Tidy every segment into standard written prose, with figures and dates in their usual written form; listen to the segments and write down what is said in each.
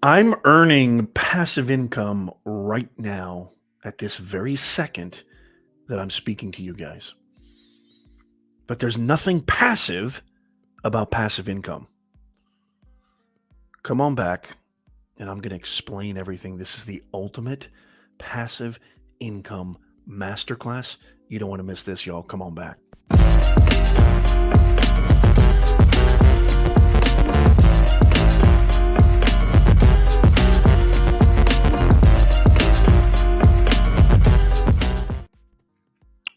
I'm earning passive income right now at this very second that I'm speaking to you guys. But there's nothing passive about passive income. Come on back and I'm going to explain everything. This is the ultimate passive income masterclass. You don't want to miss this, y'all. Come on back.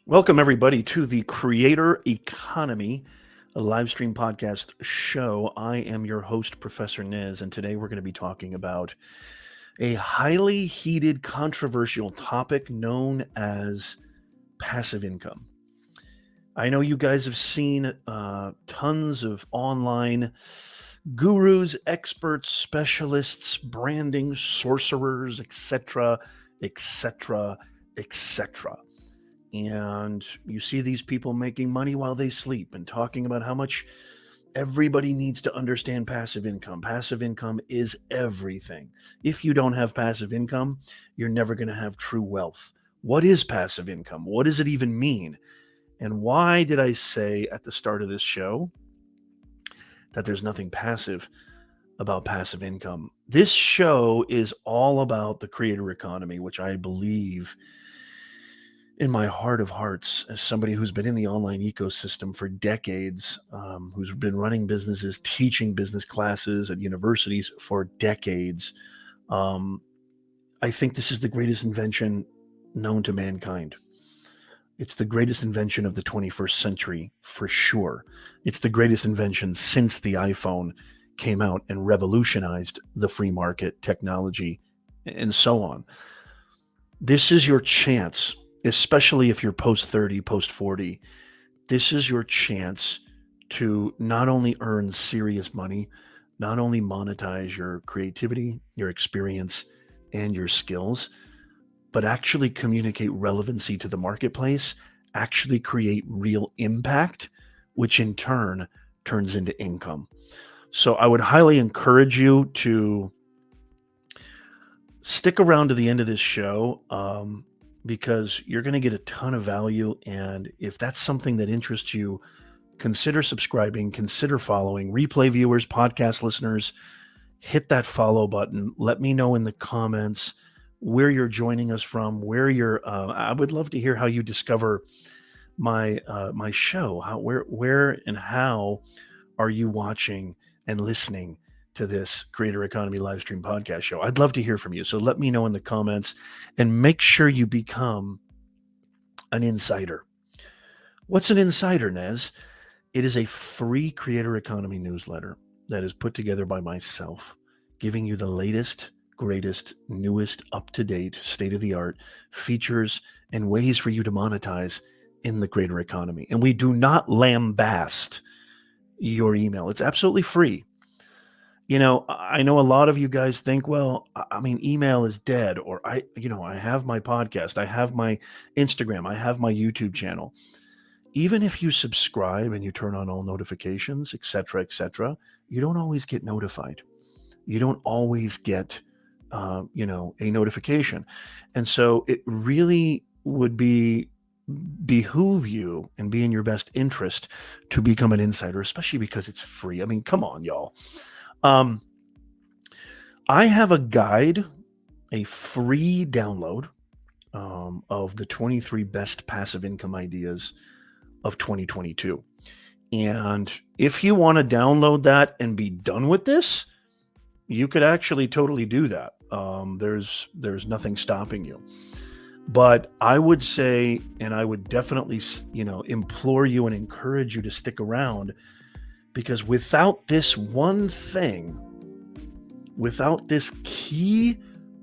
Welcome, everybody, to the Creator Economy, a live stream podcast show. I am your host, Professor Nez, and today we're going to be talking about a highly heated, controversial topic known as passive income. I know you guys have seen tons of online gurus, experts, specialists, branding, sorcerers, etc., etc., etc. And you see these people making money while they sleep and talking about how much everybody needs to understand passive income. Passive income is everything. If you don't have passive income, you're never going to have true wealth. What is passive income? What does it even mean? And why did I say at the start of this show that there's nothing passive about passive income? This show is all about the creator economy, which I believe in my heart of hearts, as somebody who's been in the online ecosystem for decades, who's been running businesses, teaching business classes at universities for decades, I think this is the greatest invention known to mankind. It's the greatest invention of the 21st century, for sure. It's the greatest invention since the iPhone came out and revolutionized the free market technology and so on. This is your chance, especially if you're post 30, post 40. This is your chance to not only earn serious money, not only monetize your creativity, your experience, and your skills, but actually communicate relevancy to the marketplace, actually create real impact, which in turn turns into income. So I would highly encourage you to stick around to the end of this show, because you're going to get a ton of value. And if that's something that interests you, consider subscribing, consider following. Replay viewers, podcast listeners, hit that follow button. Let me know in the comments where you're joining us from, where you're. I would love to hear how you discover my show. Where and how are you watching and listening to this Creator Economy live stream podcast show? I'd love to hear from you. So let me know in the comments and make sure you become an insider. What's an insider, Nez? It is a free Creator Economy newsletter that is put together by myself, giving you the latest, greatest, newest, up-to-date, state-of-the-art features and ways for you to monetize in the Creator Economy. And we do not lambaste your email. It's absolutely free. You know, I know a lot of you guys think, well, I mean, email is dead, or I have my podcast, I have my Instagram, I have my YouTube channel. Even if you subscribe and you turn on all notifications, etc., you don't always get notified. You don't always get, a notification. And so it really would behoove you and be in your best interest to become an insider, especially because it's free. I mean, come on, y'all. I have a guide, a free download of the 23 best passive income ideas of 2022. And if you want to download that and be done with this, you could actually totally do that. There's nothing stopping you. But I would say, and I would definitely, implore you and encourage you to stick around, because without this one thing, without this key,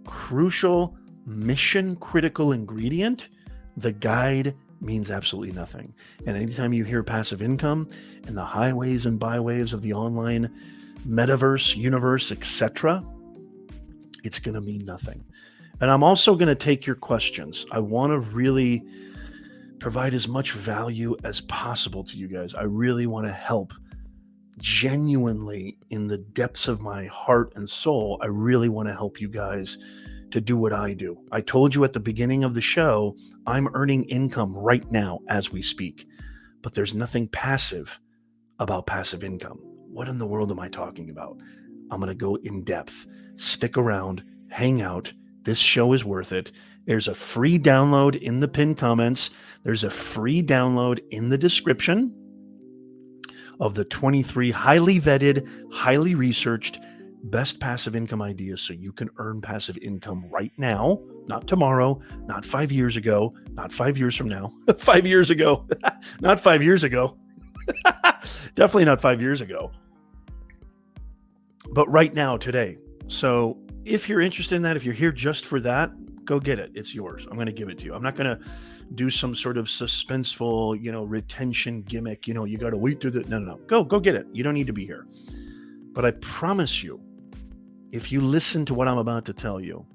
crucial, mission-critical ingredient, the guide means absolutely nothing. And anytime you hear passive income and the highways and byways of the online metaverse, universe, etc., it's going to mean nothing. And I'm also going to take your questions. I want to really provide as much value as possible to you guys. I really want to help genuinely, in the depths of my heart and soul, I really want to help you guys to do what I do. I told you at the beginning of the show, I'm earning income right now as we speak, but there's nothing passive about passive income. What in the world am I talking about? I'm going to go in depth. Stick around, hang out. This show is worth it. There's a free download in the pinned comments. There's a free download in the description of the 23 highly vetted, highly researched, best passive income ideas so you can earn passive income right now, not tomorrow, not 5 years ago, not 5 years from now, 5 years ago, not 5 years ago, definitely not 5 years ago, but right now, today. So if you're interested in that, if you're here just for that, go get it. It's yours. I'm going to give it to you. I'm not going to do some sort of suspenseful, retention gimmick. You got to wait to the, no. Go get it. You don't need to be here. But I promise you, if you listen to what I'm about to tell you,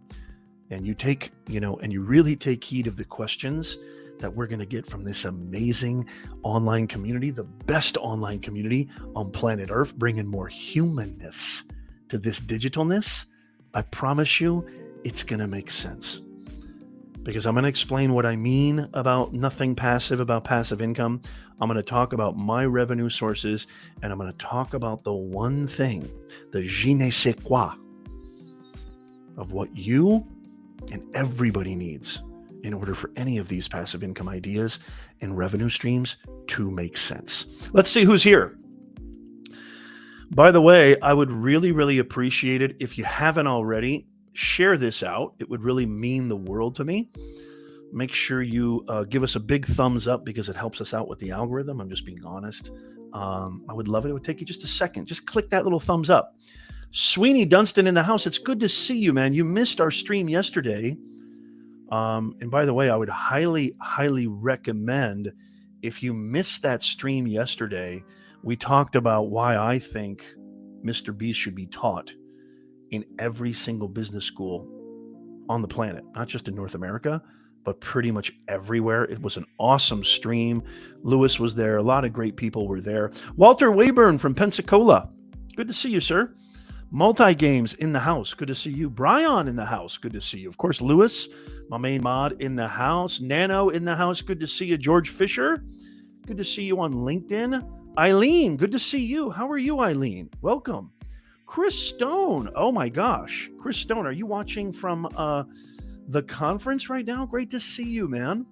and you take, and you really take heed of the questions that we're going to get from this amazing online community, the best online community on planet Earth, bringing more humanness to this digitalness, I promise you, it's going to make sense. Because I'm going to explain what I mean about nothing passive, about passive income. I'm going to talk about my revenue sources, and I'm going to talk about the one thing, the je ne sais quoi, of what you and everybody needs in order for any of these passive income ideas and revenue streams to make sense. Let's see who's here. By the way, I would really, really appreciate it if you haven't already. Share this out. It would really mean the world to me. Make sure you give us a big thumbs up because it helps us out with the algorithm. I'm just being honest. I would love it. It would take you just a second. Just click that little thumbs up. Sweeney Dunstan in the house. It's good to see you, man. You missed our stream yesterday. And by the way, I would highly, highly recommend, if you missed that stream yesterday, we talked about why I think Mr. Beast should be taught in every single business school on the planet, not just in North America, but pretty much everywhere. It was an awesome stream. Lewis was there. A lot of great people were there. Walter Wayburn from Pensacola. Good to see you, sir. Multi-Games in the house. Good to see you. Brian in the house. Good to see you. Of course, Lewis, my main mod, in the house. Nano in the house. Good to see you. George Fisher. Good to see you on LinkedIn. Eileen, good to see you. How are you, Eileen? Welcome. Chris Stone. Oh my gosh. Chris Stone, are you watching from the conference right now? Great to see you, man.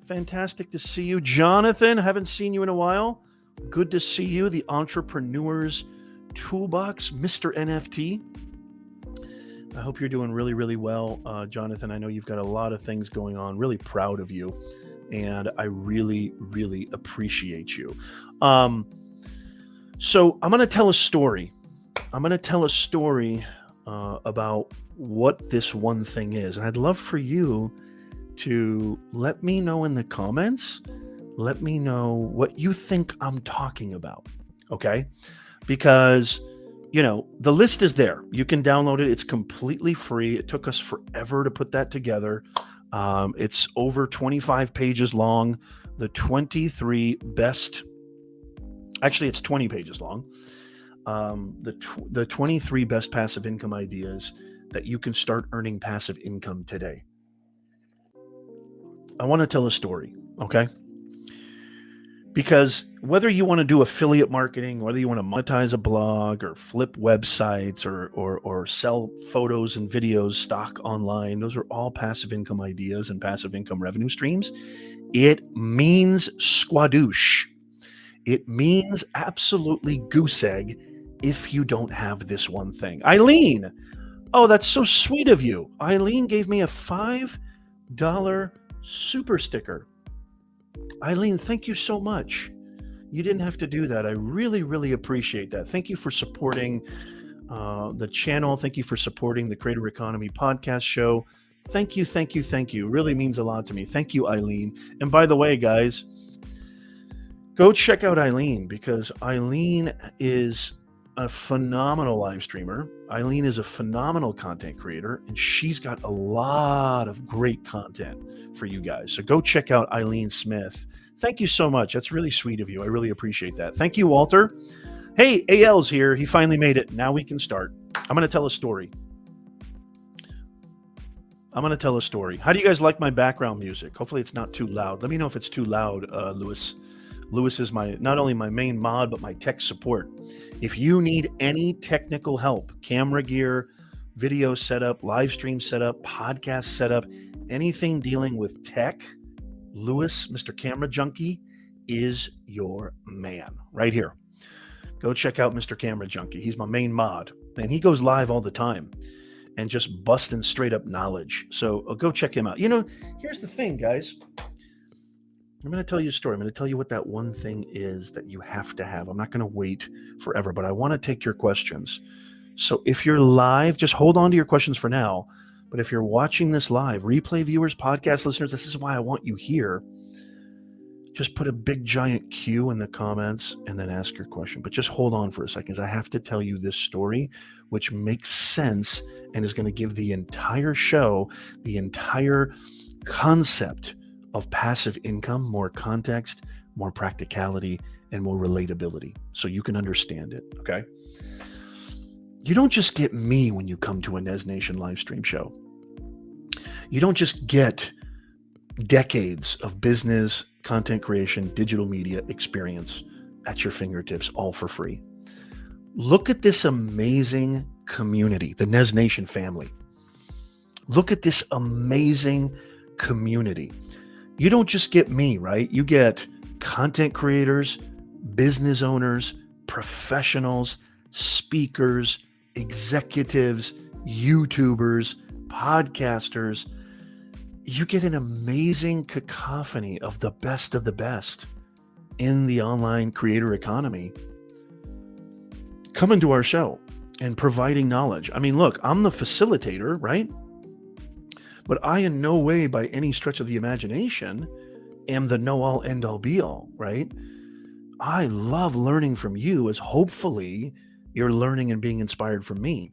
Fantastic to see you. Jonathan, haven't seen you in a while. Good to see you. The Entrepreneur's Toolbox, Mr. NFT. I hope you're doing really, really well, Jonathan. I know you've got a lot of things going on. Really proud of you. And I really, really appreciate you. So I'm going to tell a story. About what this one thing is. And I'd love for you to let me know in the comments. Let me know what you think I'm talking about. Okay? Because, the list is there. You can download it. It's completely free. It took us forever to put that together. It's over 25 pages long. The 23 best, actually it's 20 pages long. The 23 best passive income ideas that you can start earning passive income today. I want to tell a story, okay? Because whether you want to do affiliate marketing, whether you want to monetize a blog or flip websites or sell photos and videos stock online, those are all passive income ideas and passive income revenue streams. It means squadoosh. It means absolutely goose egg if you don't have this one thing. Eileen, oh, that's so sweet of you. Eileen gave me a $5 super sticker. Eileen, thank you so much. You didn't have to do that. I really, really appreciate that. Thank you for supporting the channel. Thank you for supporting the Creator Economy podcast show. Thank you. It really means a lot to me. Thank you, Eileen. And by the way, guys, go check out Eileen, because Eileen is a phenomenal live streamer. Eileen is a phenomenal content creator, and she's got a lot of great content for you guys. So go check out Eileen Smith. Thank you so much. That's really sweet of you. I really appreciate that. Thank you, Walter. Hey, AL's here. He finally made it. Now we can start. I'm going to tell a story. How do you guys like my background music? Hopefully it's not too loud. Let me know if it's too loud, Lewis. Lewis is not only my main mod, but my tech support. If you need any technical help, camera gear, video setup, live stream setup, podcast setup, anything dealing with tech, Lewis, Mr. Camera Junkie, is your man right here. Go check out Mr. Camera Junkie. He's my main mod, and he goes live all the time and just busting straight up knowledge. So go check him out. Here's the thing, guys. I'm going to tell you a story. I'm going to tell you what that one thing is that you have to have. I'm not going to wait forever, but I want to take your questions. So if you're live, just hold on to your questions for now. But if you're watching this live, replay viewers, podcast listeners, this is why I want you here. Just put a big giant Q in the comments and then ask your question. But just hold on for a second, because I have to tell you this story, which makes sense and is going to give the entire show, the entire concept of passive income, more context, more practicality, and more relatability, so you can understand it, okay? You don't just get me when you come to a Nez Nation live stream show. You don't just get decades of business, content creation, digital media experience at your fingertips, all for free. Look at this amazing community, the Nez Nation family. Look at this amazing community. You don't just get me, right? You get content creators, business owners, professionals, speakers, executives, YouTubers, podcasters. You get an amazing cacophony of the best in the online creator economy coming to our show and providing knowledge. I mean, look, I'm the facilitator, right? But I in no way by any stretch of the imagination am the know-all, end-all, be-all, right? I love learning from you, as hopefully you're learning and being inspired from me.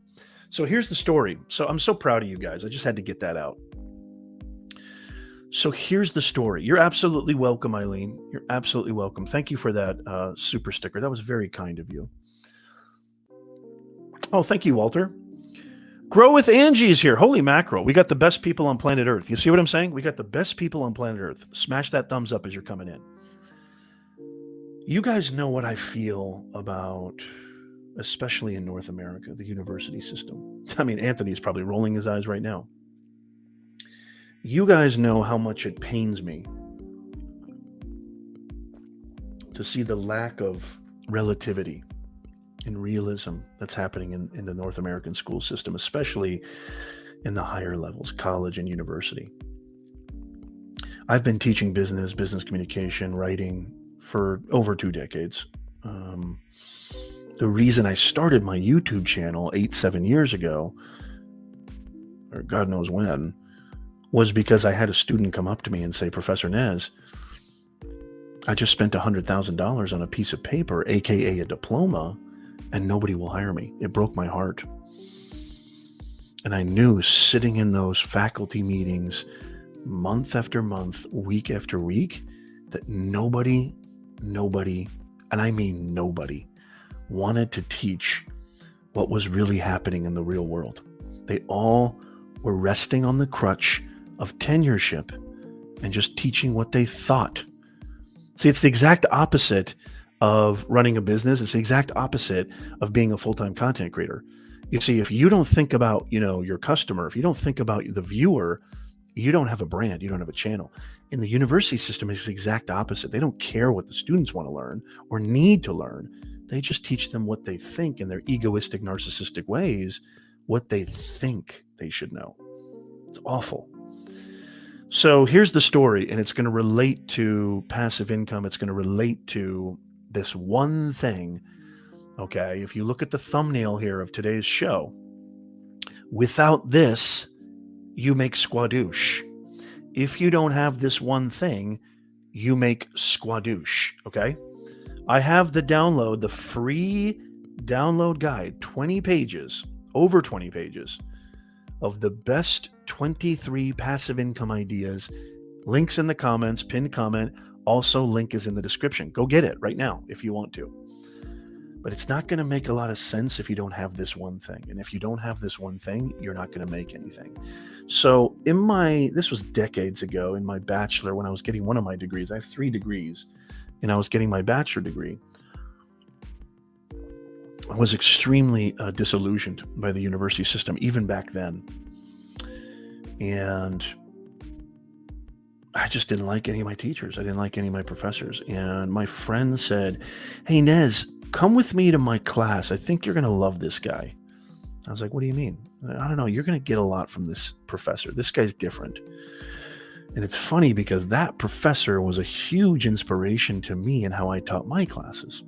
So here's the story. So I'm so proud of you guys. I just had to get that out. So here's the story. You're absolutely welcome, Eileen. You're absolutely welcome. Thank you for that super sticker. That was very kind of you. Oh, thank you, Walter. Grow with Angie is here. Holy mackerel. We got the best people on planet Earth. You see what I'm saying? We got the best people on planet Earth. Smash that thumbs up as you're coming in. You guys know what I feel about, especially in North America, the university system. I mean, Anthony's probably rolling his eyes right now. You guys know how much it pains me to see the lack of relativity and realism that's happening in the North American school system, especially in the higher levels, college and university. I've been teaching business communication, writing for over 2 decades. The reason I started my YouTube channel 7 years ago, or God knows when, was because I had a student come up to me and say, Professor Nez, I just spent $100,000 on a piece of paper, aka a diploma, and nobody will hire me. It broke my heart. And I knew, sitting in those faculty meetings month after month, week after week, that nobody, and I mean nobody, wanted to teach what was really happening in the real world. They all were resting on the crutch of tenureship and just teaching what they thought. See, it's the exact opposite of running a business. It's the exact opposite of being a full-time content creator. You see, if you don't think about, your customer, if you don't think about the viewer, you don't have a brand, you don't have a channel. In the university system, it's the exact opposite. They don't care what the students want to learn or need to learn. They just teach them what they think in their egoistic, narcissistic ways, what they think they should know. It's awful. So here's the story, and it's going to relate to passive income. It's going to relate to this one thing, okay? If you look at the thumbnail here of today's show, without this, you make squadoosh. If you don't have this one thing, you make squadoosh, okay? I have the free download guide, 20 pages, over 20 pages, of the best 23 passive income ideas. Links in the comments, pinned comment. Also, link is in the description. Go get it right now if you want to. But it's not going to make a lot of sense if you don't have this one thing. And if you don't have this one thing, you're not going to make anything. So this was decades ago in my bachelor, when I was getting one of my degrees. I have 3 degrees, and I was getting my bachelor degree. I was extremely disillusioned by the university system, even back then. And I just didn't like any of my teachers. I didn't like any of my professors. And my friend said, "Hey, Nez, come with me to my class. I think you're going to love this guy." I was like, "What do you mean?" "I don't know. You're going to get a lot from this professor. This guy's different." And it's funny because that professor was a huge inspiration to me in how I taught my classes.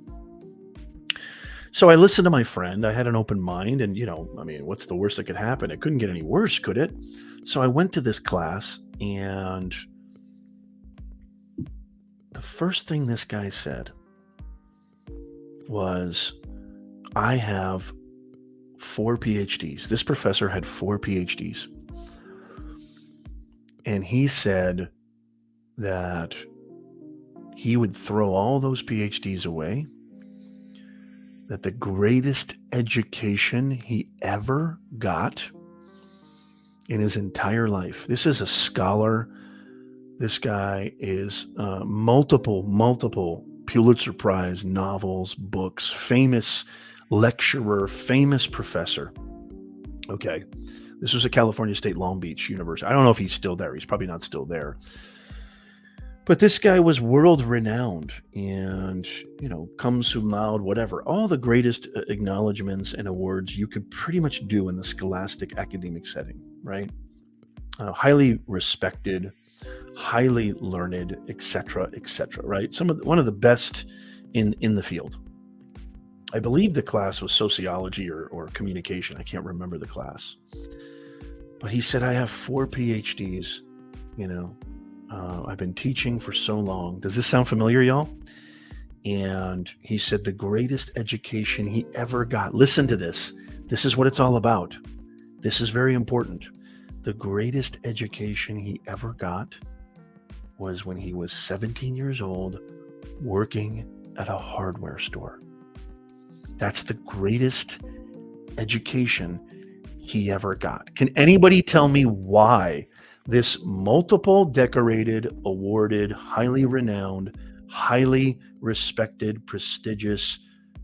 So I listened to my friend. I had an open mind, and what's the worst that could happen? It couldn't get any worse, could it? So I went to this class, and the first thing this guy said was, "I have 4 PhDs. This professor had 4 PhDs. And he said that he would throw all those PhDs away, that the greatest education he ever got in his entire life." This is a scholar. This guy is multiple Pulitzer Prize novels, books, famous lecturer, famous professor. Okay. This was at California State Long Beach University. I don't know if he's still there. He's probably not still there. But this guy was world renowned and, cum laude, whatever. All the greatest acknowledgments and awards you could pretty much do in the scholastic academic setting, right? Highly respected, highly learned, etc., right? One of the best in the field. I believe the class was sociology or communication. I can't remember the class. But he said, "I have 4 PhDs, I've been teaching for so long." Does this sound familiar, y'all? And he said the greatest education he ever got. Listen to this. This is what it's all about. This is very important. The greatest education he ever got was when he was 17 years old, working at a hardware store. That's the greatest education he ever got. Can anybody tell me why this multiple decorated, awarded, highly renowned, highly respected, prestigious,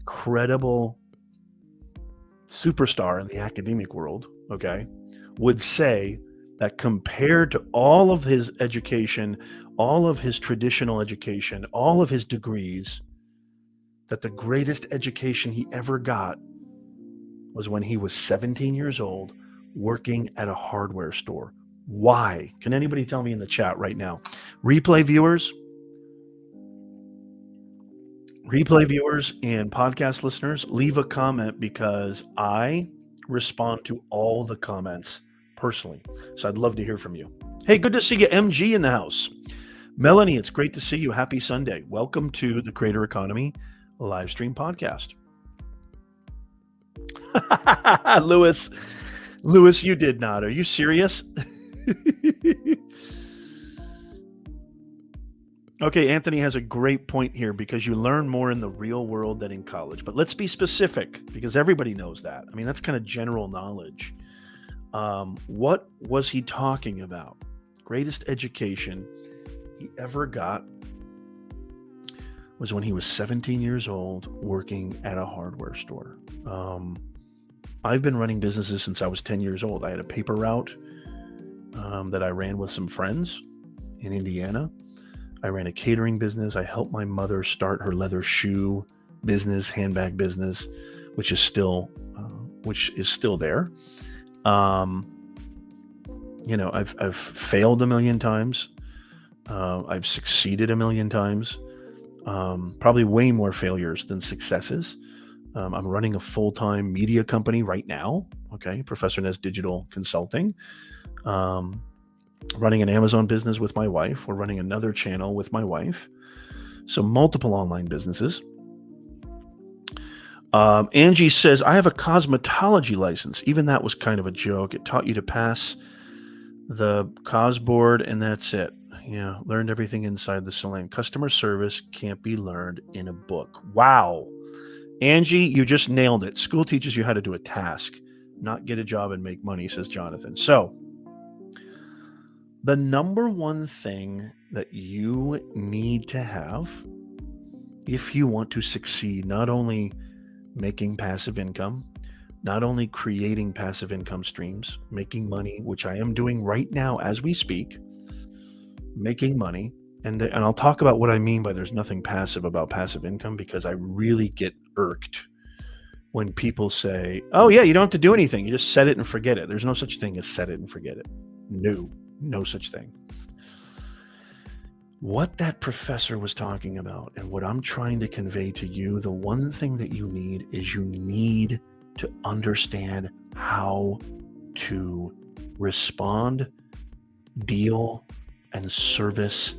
credible superstar in the academic world, okay, would say that compared to all of his education, all of his traditional education, all of his degrees, that the greatest education he ever got was when he was 17 years old working at a hardware store? Why? Can anybody tell me in the chat right now? Replay viewers and podcast listeners, leave a comment because I respond to all the comments personally. So I'd love to hear from you. Hey, good to see you, MG in the house. Melanie, it's great to see you. Happy Sunday. Welcome to the Creator Economy live stream podcast. Lewis, you did not. Are you serious? Okay, Anthony has a great point here because you learn more in the real world than in college. But let's be specific because everybody knows that. I mean, that's kind of general knowledge. What was he talking about? Greatest education he ever got was when he was 17 years old working at a hardware store. I've been running businesses since I was 10 years old. I had a paper route that I ran with some friends in Indiana. I ran a catering business. I helped my mother start her leather shoe business, handbag business, which is still there. I've failed a million times. I've succeeded a million times. Probably way more failures than successes. I'm running a full-time media company right now. Okay, Professor Nez Digital Consulting. Running an Amazon business with my wife. We're running another channel with my wife. So multiple online businesses. Angie says, "I have a cosmetology license." Even that was kind of a joke. It taught you to pass the cos board and that's it. Yeah, learned everything inside the salon. Customer service can't be learned in a book. Wow. Angie, you just nailed it. School teaches you how to do a task, not get a job and make money, says Jonathan. So, the number one thing that you need to have if you want to succeed, not only making passive income, not only creating passive income streams, making money, which I am doing right now as we speak, making money. And I'll talk about what I mean by there's nothing passive about passive income, because I really get irked when people say, oh, yeah, you don't have to do anything. You just set it and forget it. There's no such thing as set it and forget it. No such thing. What that professor was talking about and what I'm trying to convey to you, the one thing that you need is you need to understand how to respond, deal, and service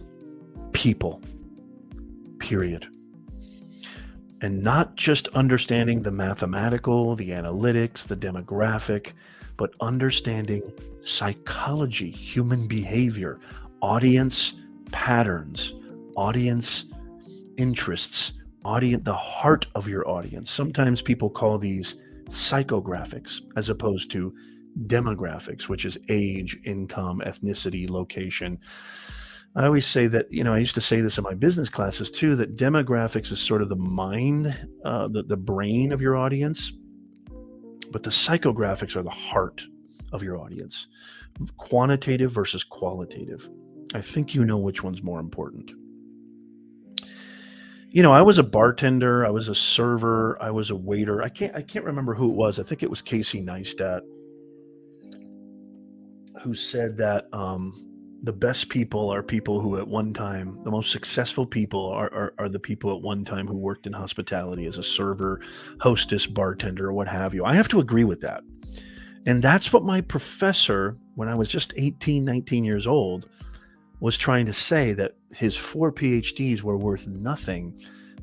people, period. And not just understanding the mathematical, the analytics, the demographic, but understanding psychology, human behavior, audience patterns, audience interests, the heart of your audience. Sometimes people call these psychographics as opposed to demographics, which is age, income, ethnicity, location. I always say that, I used to say this in my business classes too, that demographics is sort of the mind, the brain of your audience, but the psychographics are the heart of your audience. Quantitative versus qualitative. I think you know which one's more important. I was a bartender, I was a server, I was a waiter. I can't remember who it was. I think it was Casey Neistat who said that the best people are people who at one time, the most successful people are the people at one time who worked in hospitality as a server, hostess, bartender, or what have you. I have to agree with that. And that's what my professor, when I was just 18, 19 years old, was trying to say, that his 4 PhDs were worth nothing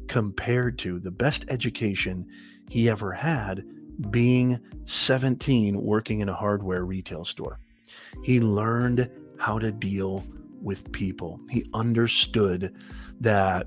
compared to the best education he ever had, being 17 working in a hardware retail store. He learned how to deal with people. He understood that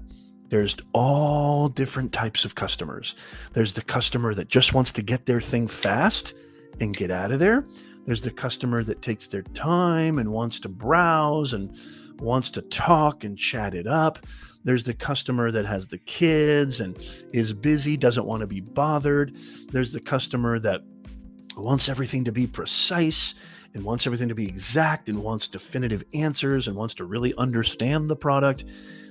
there's all different types of customers. There's the customer that just wants to get their thing fast and get out of there. There's the customer that takes their time and wants to browse and wants to talk and chat it up. There's the customer that has the kids and is busy, doesn't want to be bothered. There's the customer that wants everything to be precise and wants everything to be exact and wants definitive answers and wants to really understand the product.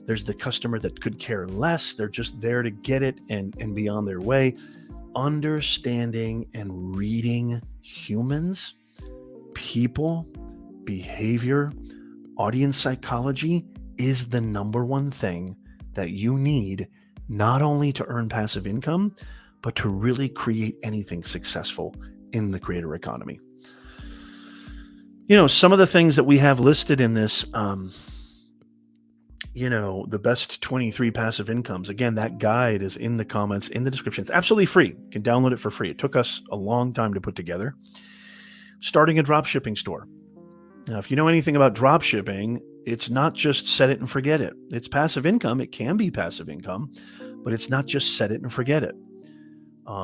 There's the customer that could care less. They're just there to get it and be on their way. Understanding and reading humans, people, behavior, audience psychology is the number one thing that you need, not only to earn passive income, but to really create anything successful in the creator economy. Some of the things that we have listed in this, the best 23 passive incomes. Again, that guide is in the comments, in the description. It's absolutely free. You can download it for free. It took us a long time to put together. Starting a dropshipping store. Now, if you know anything about dropshipping, it's not just set it and forget it. It's passive income. It can be passive income, but it's not just set it and forget it.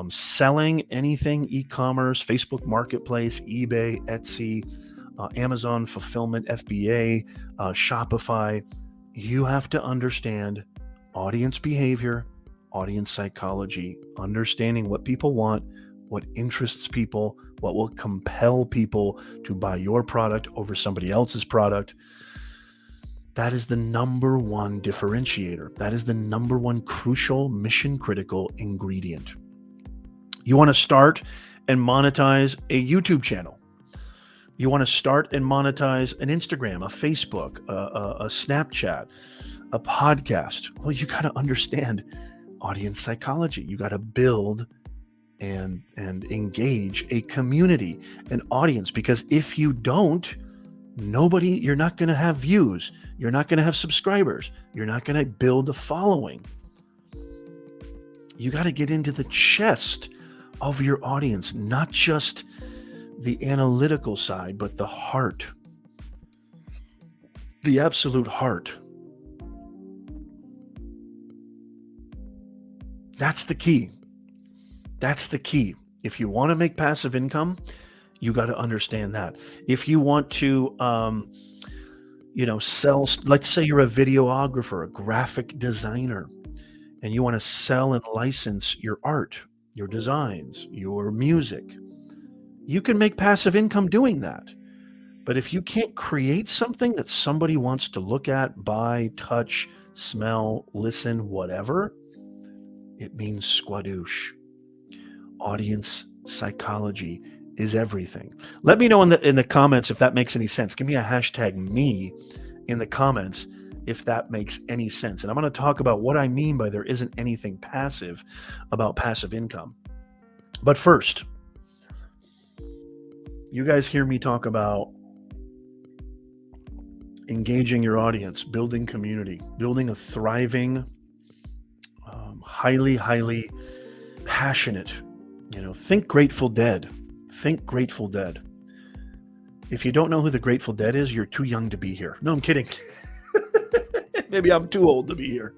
Selling anything, e-commerce, Facebook Marketplace, eBay, Etsy, Amazon Fulfillment, FBA, Shopify, you have to understand audience behavior, audience psychology, understanding what people want, what interests people, what will compel people to buy your product over somebody else's product. That is the number one differentiator. That is the number one crucial, mission critical ingredient. You want to start and monetize a YouTube channel. You want to start and monetize an Instagram, a Facebook, a Snapchat, a podcast. Well, you got to understand audience psychology. You got to build and engage a community, an audience, because if you don't, you're not going to have views. You're not going to have subscribers. You're not going to build a following. You got to get into the chest of your audience, not just the analytical side, but the heart, the absolute heart. That's the key. That's the key. If you want to make passive income, you got to understand that. If you want to, sell, let's say you're a videographer, a graphic designer, and you want to sell and license your art, your designs, your music, you can make passive income doing that. But if you can't create something that somebody wants to look at, buy, touch, smell, listen, whatever, it means squadoosh. Audience psychology is everything. Let me know in the comments if that makes any sense. Give me a hashtag me in the comments if that makes any sense. And I'm going to talk about what I mean by there isn't anything passive about passive income. But first, you guys hear me talk about engaging your audience, building community, building a thriving, highly passionate, think Grateful Dead. Think Grateful Dead. If you don't know who the Grateful Dead is, you're too young to be here. No, I'm kidding. Maybe I'm too old to be here.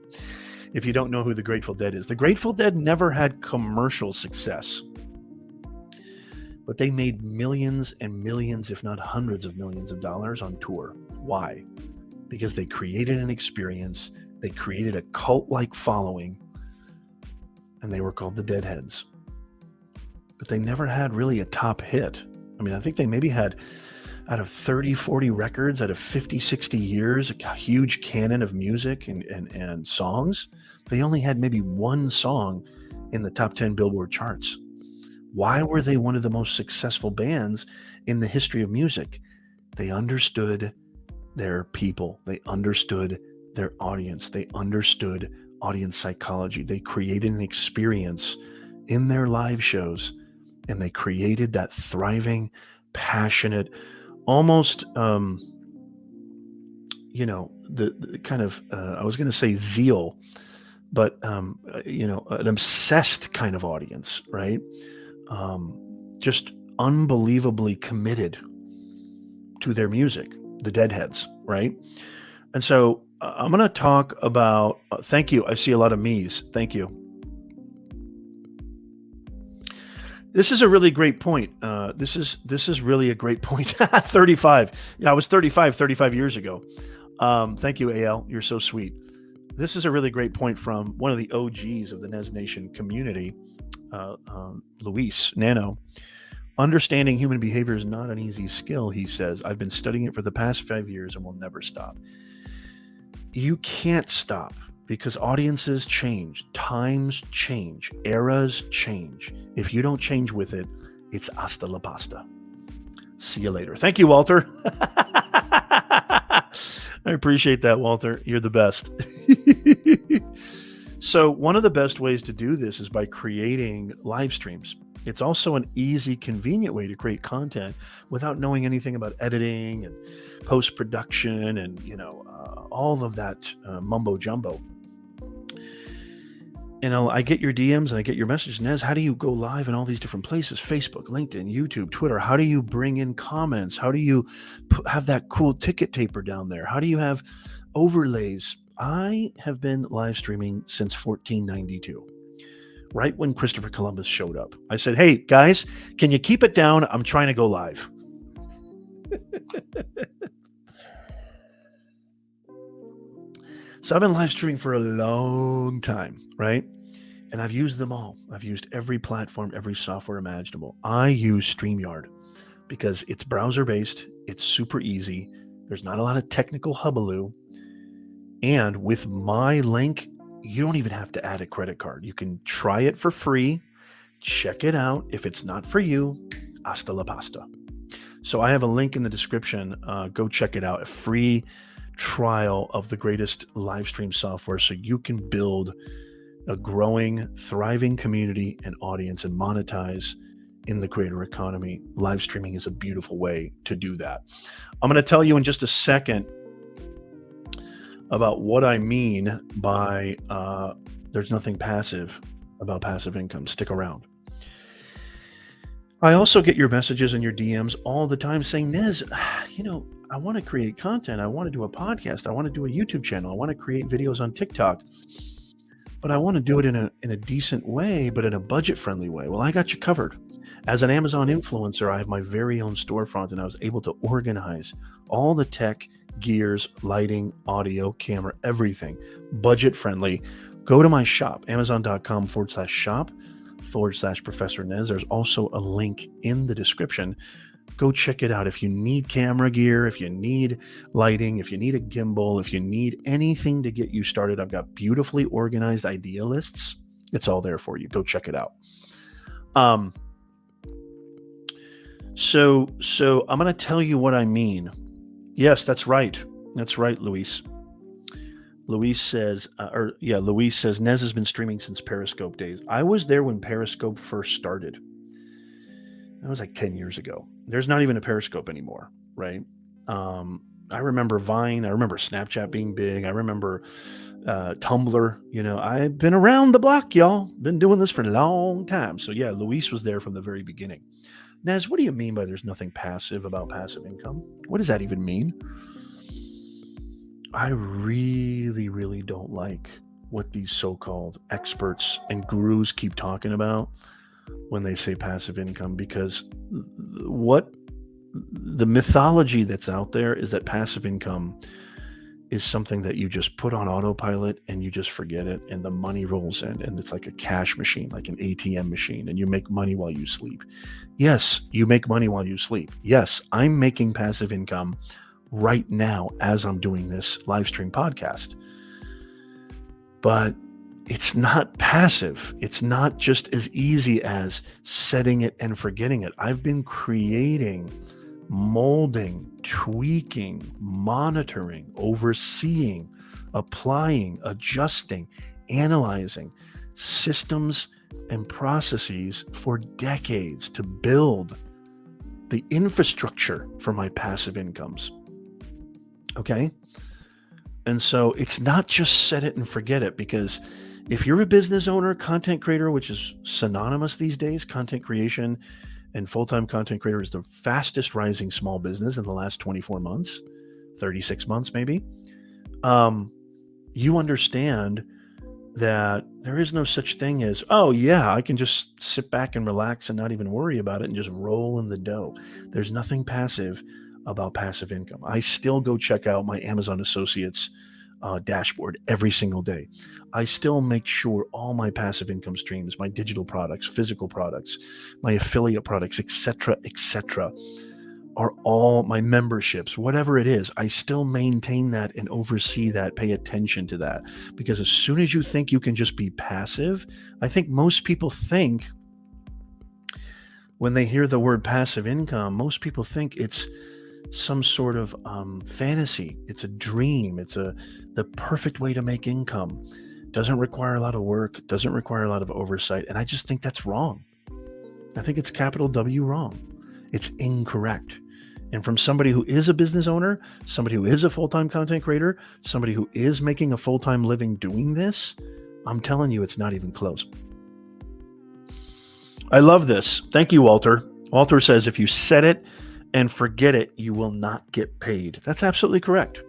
If you don't know who the Grateful Dead is, the Grateful Dead never had commercial success, but they made millions and millions, if not hundreds of millions of dollars on tour. Why? Because they created an experience, they created a cult-like following, and they were called the Deadheads. But they never had really a top hit. I mean, I think they maybe had, out of 30, 40 records, out of 50, 60 years, a huge canon of music and songs, they only had maybe one song in the top 10 Billboard charts. Why were they one of the most successful bands in the history of music? They understood their people. They understood their audience. They understood audience psychology. They created an experience in their live shows, and they created that thriving, passionate, almost, the kind of, I was going to say zeal, but, an obsessed kind of audience, right? Just unbelievably committed to their music, the Deadheads, right? And so I'm going to talk about, thank you. I see a lot of me's. Thank you. This is a really great point. This is really a great point. 35. Yeah, I was 35 years ago. Thank you, AL. You're so sweet. This is a really great point from one of the OGs of the Nez Nation community, Luis Nano. Understanding human behavior is not an easy skill, he says. I've been studying it for the past 5 years and will never stop. You can't stop because audiences change, times change, eras change. If you don't change with it, it's hasta la pasta. See you later. Thank you, Walter. I appreciate that, Walter. You're the best. So one of the best ways to do this is by creating live streams. It's also an easy, convenient way to create content without knowing anything about editing and post-production and, all of that mumbo jumbo. And I get your DMs and I get your messages. Nez, how do you go live in all these different places? Facebook, LinkedIn, YouTube, Twitter. How do you bring in comments? How do you have that cool ticket taper down there? How do you have overlays? I have been live streaming since 1492, right when Christopher Columbus showed up. I said, hey, guys, can you keep it down? I'm trying to go live. So I've been live streaming for a long time, right? And I've used them all. I've used every platform, every software imaginable. I use StreamYard because it's browser-based. It's super easy. There's not a lot of technical hullabaloo. And with my link, you don't even have to add a credit card. You can try it for free. Check it out. If it's not for you, hasta la pasta. So I have a link in the description. Go check it out. A free trial of the greatest live stream software so you can build a growing, thriving community and audience and monetize in the creator economy. Live streaming is a beautiful way to do that. I'm going to tell you in just a second about what I mean by there's nothing passive about passive income. Stick around. I also get your messages and your DMs all the time saying, Nez, I want to create content. I want to do a podcast. I want to do a YouTube channel. I want to create videos on TikTok. but I want to do it in a decent way, but in a budget friendly way. Well, I got you covered. As an Amazon influencer, I have my very own storefront, and I was able to organize all the tech, gears, lighting, audio, camera, everything budget friendly. Go to my shop, amazon.com/shop/Professor Nez. There's also a link in the description. Go check it out. If you need camera gear, if you need lighting, if you need a gimbal, if you need anything to get you started, I've got beautifully organized idea lists. It's all there for you. Go check it out. So I'm going to tell you what I mean. Yes, that's right. That's right, Luis. Luis says, Luis says, Nez has been streaming since Periscope days. I was there when Periscope first started. That was like 10 years ago. There's not even a Periscope anymore, right? I remember Vine. I remember Snapchat being big. I remember Tumblr. I've been around the block, y'all. Been doing this for a long time. So yeah, Luis was there from the very beginning. Nez, what do you mean by there's nothing passive about passive income? What does that even mean? I really, really don't like what these so-called experts and gurus keep talking about when they say passive income, because what the mythology that's out there is that passive income is something that you just put on autopilot and you just forget it, and the money rolls in, and it's like a cash machine, like an ATM machine, and you make money while you sleep. Yes, you make money while you sleep. Yes, I'm making passive income right now as I'm doing this live stream podcast. But it's not passive. It's not just as easy as setting it and forgetting it. I've been creating, molding, tweaking, monitoring, overseeing, applying, adjusting, analyzing systems and processes for decades to build the infrastructure for my passive incomes. Okay? And so it's not just set it and forget it, because if you're a business owner, content creator, which is synonymous these days, content creation and full-time content creator is the fastest rising small business in the last 24 months, 36 months maybe. You understand that there is no such thing as, oh yeah, I can just sit back and relax and not even worry about it and just roll in the dough. There's nothing passive about passive income. I still go check out my Amazon Associates dashboard every single day. I still make sure all my passive income streams, my digital products, physical products, my affiliate products, etc., are all my memberships, whatever it is. I still maintain that and oversee that, pay attention to that. Because as soon as you think you can just be passive, I think most people think, when they hear the word passive income, most people think it's some sort of fantasy. It's a dream. It's the perfect way to make income. Doesn't require a lot of work, doesn't require a lot of oversight. And I just think that's wrong. I think it's capital W wrong. It's incorrect. And from somebody who is a business owner, somebody who is a full-time content creator, somebody who is making a full-time living doing this, I'm telling you, it's not even close. I love this. Thank you, Walter. Walter says, if you set it and forget it, you will not get paid. That's absolutely correct.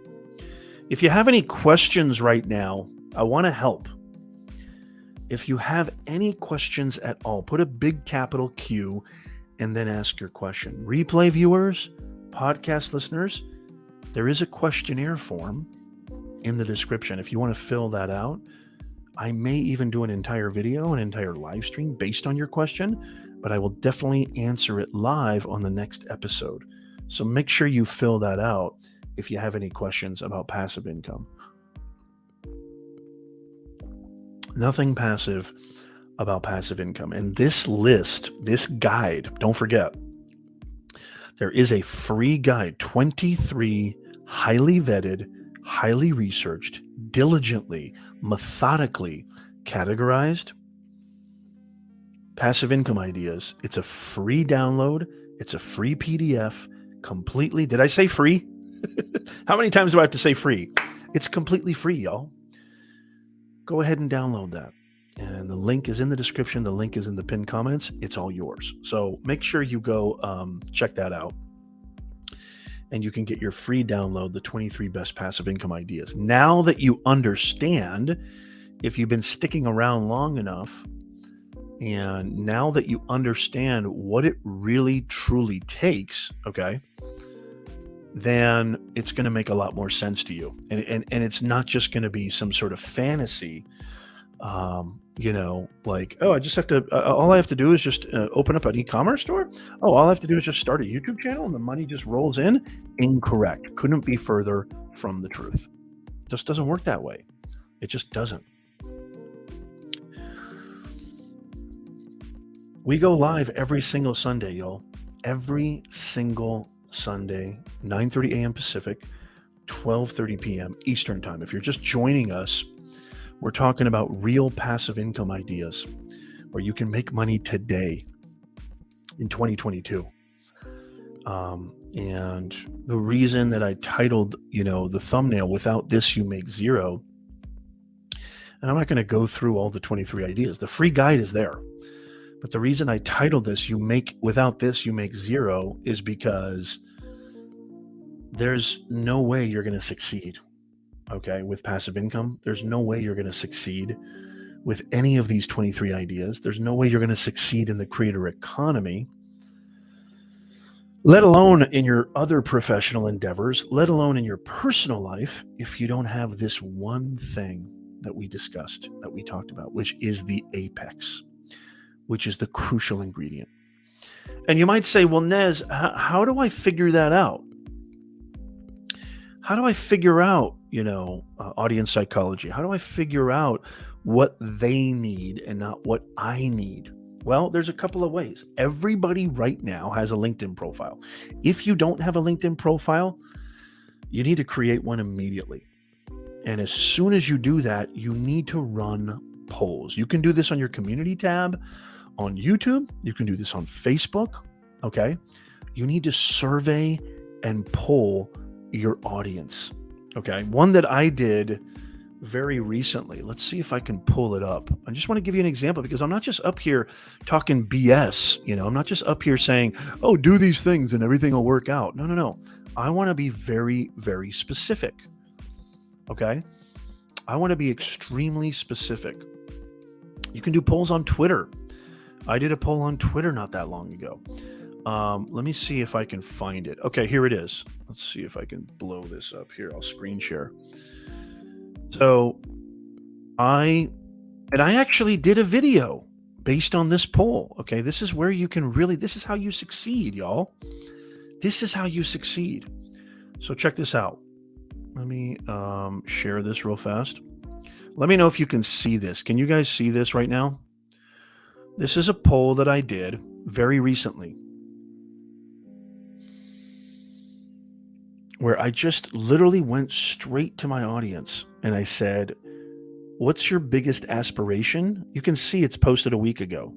If you have any questions right now, I want to help. If you have any questions at all, put a big capital Q and then ask your question. Replay viewers, podcast listeners, there is a questionnaire form in the description. If you want to fill that out, I may even do an entire video, an entire live stream based on your question, but I will definitely answer it live on the next episode. So make sure you fill that out if you have any questions about passive income. Nothing passive about passive income. And this list, this guide, don't forget, there is a free guide, 23 highly vetted, highly researched, diligently, methodically categorized passive income ideas. It's a free download. It's a free PDF, completely. Did I say free? How many times do I have to say free? It's completely free, y'all. Go ahead and download that. And the link is in the description. The link is in the pinned comments. It's all yours. So make sure you go check that out. And you can get your free download, the 23 best passive income ideas. Now that you understand if you've been sticking around long enough, and now that you understand what it really truly takes, okay, then it's going to make a lot more sense to you. And it's not just going to be some sort of fantasy, like, oh, I just have to, all I have to do is just open up an e-commerce store. Oh, all I have to do is just start a YouTube channel and the money just rolls in. Incorrect. Couldn't be further from the truth. Just doesn't work that way. It just doesn't. We go live every single Sunday, y'all. Every single Sunday, 9:30 a.m. Pacific, 12:30 p.m. Eastern Time. If you're just joining us, we're talking about real passive income ideas where you can make money today in 2022. And the reason that I titled, the thumbnail, "Without This, You Make Zero," and I'm not going to go through all the 23 ideas. The free guide is there. But the reason I titled this, "Without This, You Make Zero," is because there's no way you're going to succeed, okay, with passive income. There's no way you're going to succeed with any of these 23 ideas. There's no way you're going to succeed in the creator economy, let alone in your other professional endeavors, let alone in your personal life, if you don't have this one thing that we discussed, that we talked about, which is the apex, which is the crucial ingredient. And you might say, well, Nez, how do I figure that out? How do I figure out, audience psychology? How do I figure out what they need and not what I need? Well, there's a couple of ways. Everybody right now has a LinkedIn profile. If you don't have a LinkedIn profile, you need to create one immediately. And as soon as you do that, you need to run polls. You can do this on your community tab on YouTube. You can do this on Facebook. Okay. You need to survey and poll your audience. Okay. One that I did very recently. Let's see if I can pull it up. I just want to give you an example because I'm not just up here talking BS. I'm not just up here saying, oh, do these things and everything will work out. No. I want to be very, very specific. Okay. I want to be extremely specific. You can do polls on Twitter. I did a poll on Twitter not that long ago. Let me see if I can find it. Okay, here it is. Let's see if I can blow this up here. I'll screen share. So I actually did a video based on this poll. Okay, this is where you can this is how you succeed, y'all. This is how you succeed. So check this out. Let me share this real fast. Let me know if you can see this. Can you guys see this right now? This is a poll that I did very recently where I just literally went straight to my audience and I said, what's your biggest aspiration? You can see it's posted a week ago.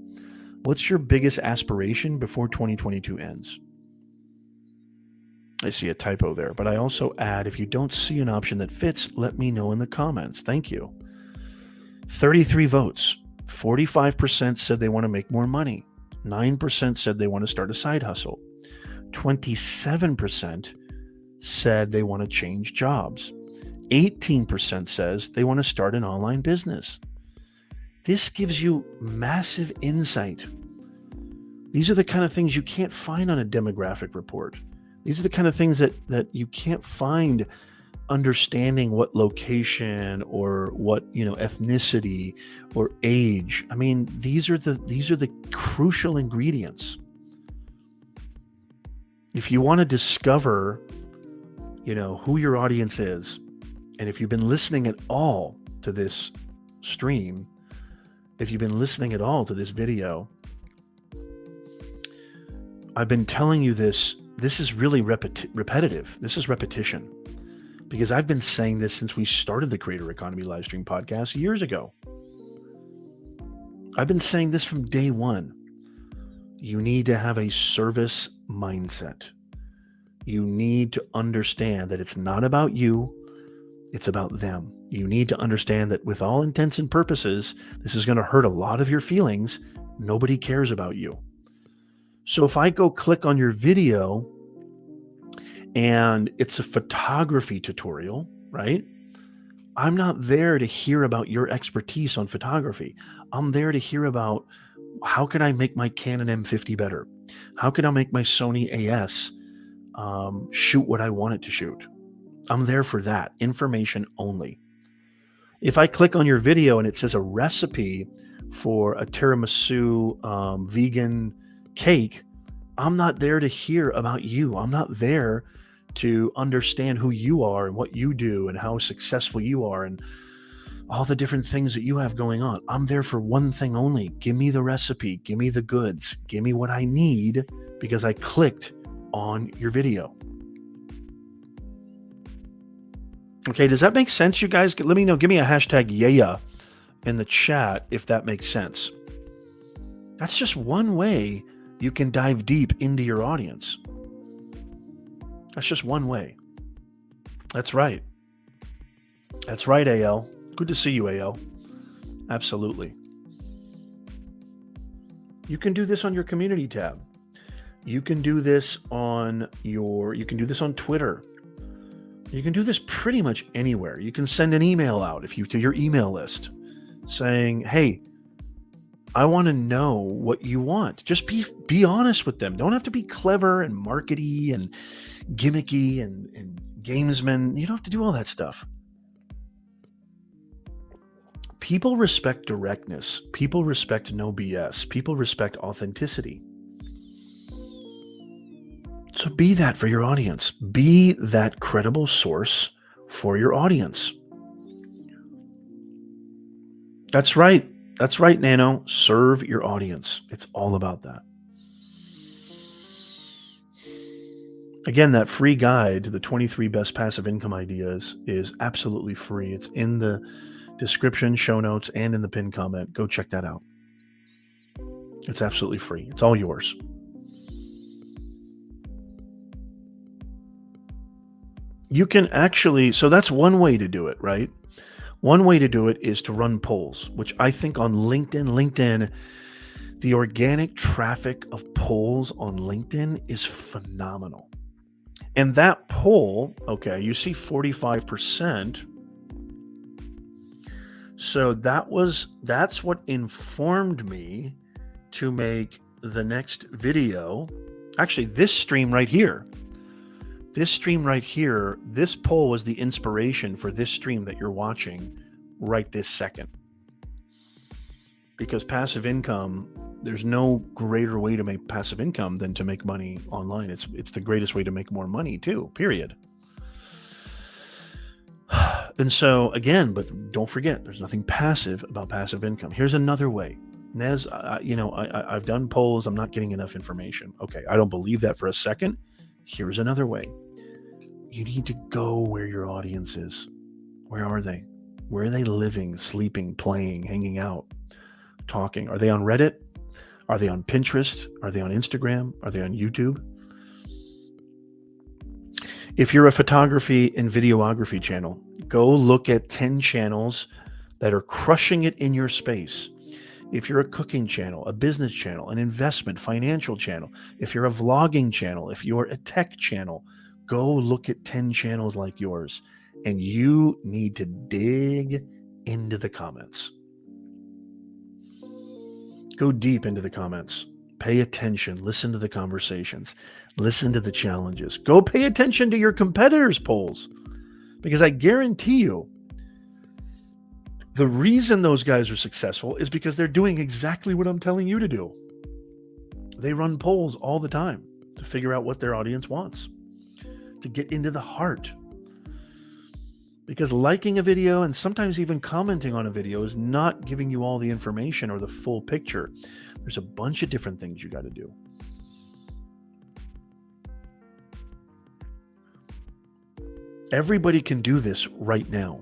What's your biggest aspiration before 2022 ends? I see a typo there, but I also add, if you don't see an option that fits, let me know in the comments. Thank you. 33 votes. 45% said they want to make more money. 9% said they want to start a side hustle. 27% said they want to change jobs. 18% says they want to start an online business. This gives you massive insight. These are the kind of things you can't find on a demographic report. These are the kind of things that you can't find understanding what location or what ethnicity or age. I mean, these are the crucial ingredients. If you want to discover who your audience is, and if you've been listening at all to this stream, if you've been listening at all to this video, I've been telling you this is really repetitive. This is repetition. Because I've been saying this since we started the Creator Economy Livestream podcast years ago. I've been saying this from day one. You need to have a service mindset. You need to understand that it's not about you, it's about them. You need to understand that with all intents and purposes, this is going to hurt a lot of your feelings. Nobody cares about you. So if I go click on your video, and it's a photography tutorial, right? I'm not there to hear about your expertise on photography. I'm there to hear about how can I make my Canon M50 better? How can I make my Sony AS shoot what I want it to shoot? I'm there for that information only. If I click on your video and it says a recipe for a tiramisu vegan cake, I'm not there to hear about you. I'm not there to understand who you are and what you do and how successful you are and all the different things that you have going on. I'm there for one thing only. Give me the recipe. Give me the goods. Give me what I need because I clicked on your video. Okay, does that make sense, you guys? Let me know. Give me a hashtag yeah in the chat if that makes sense. That's just one way you can dive deep into your audience. That's just one way. That's right. That's right, AL. Good to see you, AL. Absolutely. You can do this on your community tab. You can do this on Twitter. You can do this pretty much anywhere. You can send an email out to your email list saying, hey, I want to know what you want. Just be honest with them. Don't have to be clever and markety and gimmicky and gamesman. You don't have to do all that stuff. People respect directness. People respect no BS. People respect authenticity. So be that for your audience. Be that credible source for your audience. That's right. That's right, Nano. Serve your audience. It's all about that. Again, that free guide to the 23 best passive income ideas is absolutely free. It's in the description, show notes, and in the pinned comment. Go check that out. It's absolutely free. It's all yours. You can actually, so that's one way to do it, right? One way to do it is to run polls, which I think on LinkedIn, the organic traffic of polls on LinkedIn is phenomenal. And that poll, okay, you see 45%. So that's what informed me to make the next video. Actually, this stream right here, this poll was the inspiration for this stream that you're watching right this second. Because passive income, there's no greater way to make passive income than to make money online. It's the greatest way to make more money too, period. And so again, but don't forget, there's nothing passive about passive income. Here's another way. Nez, I've done polls. I'm not getting enough information. Okay, I don't believe that for a second. Here's another way. You need to go where your audience is. Where are they? Where are they living, sleeping, playing, hanging out, talking? Are they on Reddit? Are they on Pinterest? Are they on Instagram? Are they on YouTube? If you're a photography and videography channel, go look at 10 channels that are crushing it in your space. If you're a cooking channel, a business channel, an investment, financial channel, if you're a vlogging channel, if you're a tech channel, go look at 10 channels like yours. And you need to dig into the comments. Go deep into the comments. Pay attention. Listen to the conversations. Listen to the challenges. Go pay attention to your competitors' polls. Because I guarantee you, the reason those guys are successful is because they're doing exactly what I'm telling you to do. They run polls all the time to figure out what their audience wants, to get into the heart. Because liking a video and sometimes even commenting on a video is not giving you all the information or the full picture. There's a bunch of different things you got to do. Everybody can do this right now.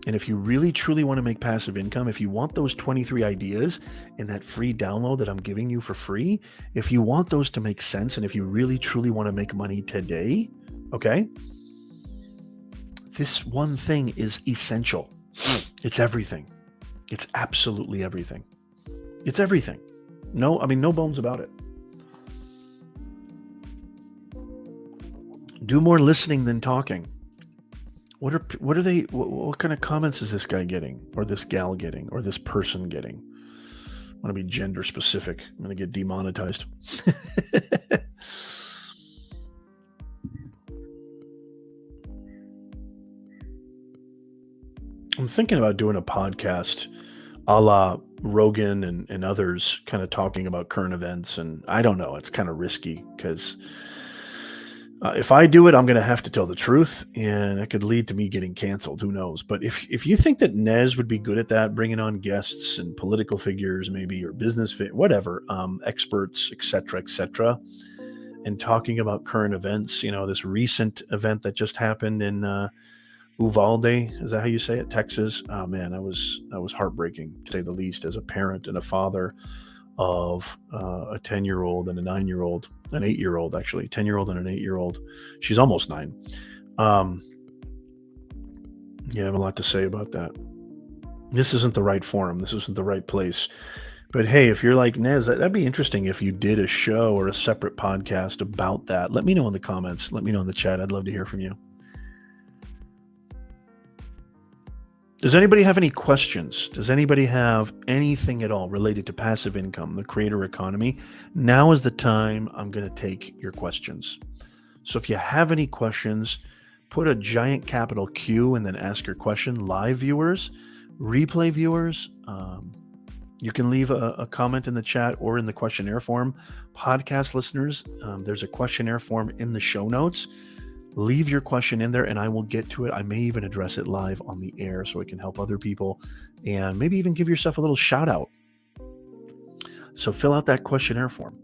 And if you really truly want to make passive income, if you want those 23 ideas in that free download that I'm giving you for free, if you want those to make sense, and if you really truly want to make money today, okay, this one thing is essential. It's everything. It's absolutely everything. It's everything. No bones about it. Do more listening than talking. what are they? What kind of comments is this guy getting, or this gal getting, or this person getting? I want to be gender specific. I'm going to get demonetized. I'm thinking about doing a podcast a la Rogan and others, kind of talking about current events. And I don't know, it's kind of risky because if I do it, I'm going to have to tell the truth, and it could lead to me getting canceled. Who knows? But if you think that Nez would be good at that, bringing on guests and political figures, maybe, or business whatever, experts, etc., and talking about current events, this recent event that just happened in Uvalde, is that how you say it? Texas. Oh man, that was heartbreaking, to say the least, as a parent and a father of a 10-year-old and a 9-year-old, an 8-year-old, actually, 10-year-old and an 8-year-old. She's almost 9. Yeah, I have a lot to say about that. This isn't the right forum. This isn't the right place. But hey, if you're like Nez, that'd be interesting if you did a show or a separate podcast about that. Let me know in the comments. Let me know in the chat. I'd love to hear from you. Does anybody have any questions? Does anybody have anything at all related to passive income, the creator economy? Now is the time I'm going to take your questions. So if you have any questions, put a giant capital Q and then ask your question. Live viewers, replay viewers, you can leave a comment in the chat or in the questionnaire form. Podcast listeners, there's a questionnaire form in the show notes. Leave your question in there and I will get to it. I may even address it live on the air so it can help other people, and maybe even give yourself a little shout out. So fill out that questionnaire form.